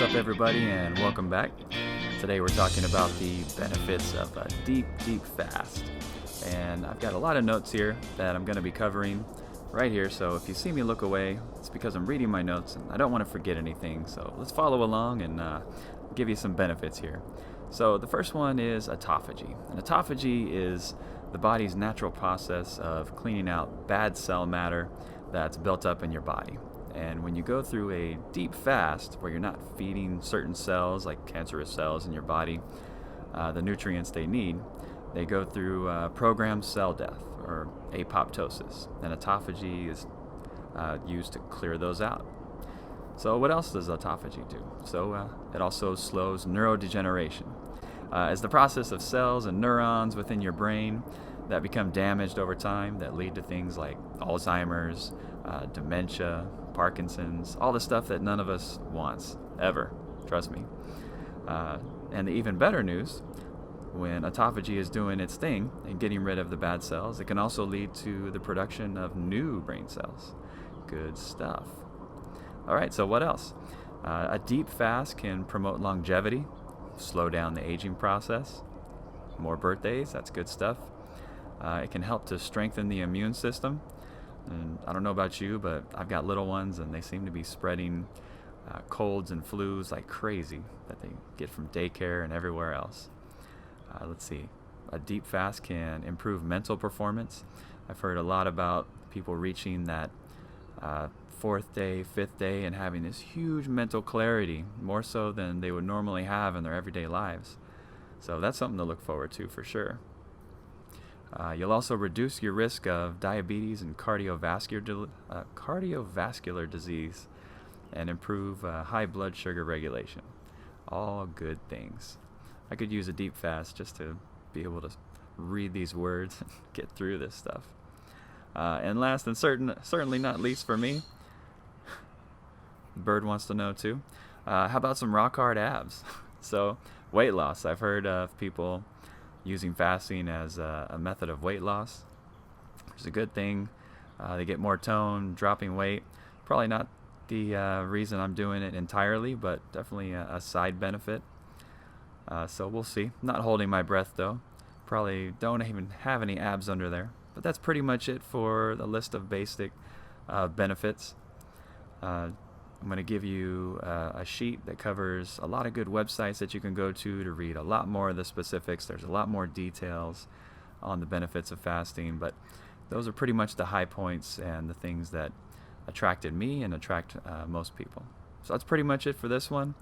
up, everybody, and welcome back. Today we're talking about the benefits of a deep fast. And I've got a lot of notes here that I'm going to be covering right here. So if you see me look away, it's because I'm reading my notes and I don't want to forget anything. So let's follow along and give you some benefits here. So the first one is autophagy. And autophagy is the body's natural process of cleaning out bad cell matter that's built up in your body. And when you go through a deep fast where you're not feeding certain cells, like cancerous cells in your body, the nutrients they need, they go through programmed cell death, or apoptosis. And autophagy is used to clear those out. So what else does autophagy do? So it also slows neurodegeneration. As the process of cells and neurons within your brain that become damaged over time that lead to things like Alzheimer's, dementia, Parkinson's, all the stuff that none of us wants, ever, trust me. And the even better news, when autophagy is doing its thing and getting rid of the bad cells, it can also lead to the production of new brain cells. Good stuff. All right, so what else? A deep fast can promote longevity, slow down the aging process. More birthdays, that's good stuff. It can help to strengthen the immune system. And I don't know about you, but I've got little ones and they seem to be spreading colds and flus like crazy that they get from daycare and everywhere else. Let's see. A deep fast can improve mental performance. I've heard a lot about people reaching that fourth day, fifth day, and having this huge mental clarity, more so than they would normally have in their everyday lives. So that's something to look forward to for sure. You'll also reduce your risk of diabetes and cardiovascular disease and improve high blood sugar regulation. All good things. I could use a deep fast just to be able to read these words and get through this stuff. And last and certainly not least for me, Bird wants to know too, how about some rock hard abs? So weight loss. I've heard of people using fasting as a method of weight loss. It's a good thing. They get more tone, dropping weight. Probably not the reason I'm doing it entirely, but definitely a side benefit. So we'll see. Not holding my breath though. Probably don't even have any abs under there. But that's pretty much it for the list of basic benefits. I'm going to give you a sheet that covers a lot of good websites that you can go to read a lot more of the specifics. There's a lot more details on the benefits of fasting, but those are pretty much the high points and the things that attracted me and attract most people. So that's pretty much it for this one.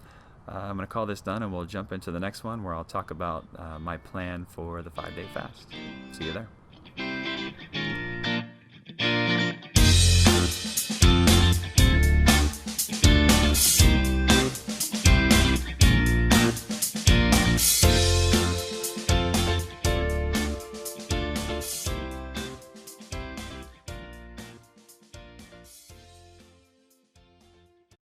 I'm going to call this done and we'll jump into the next one where I'll talk about my plan for the 5-day fast. See you there.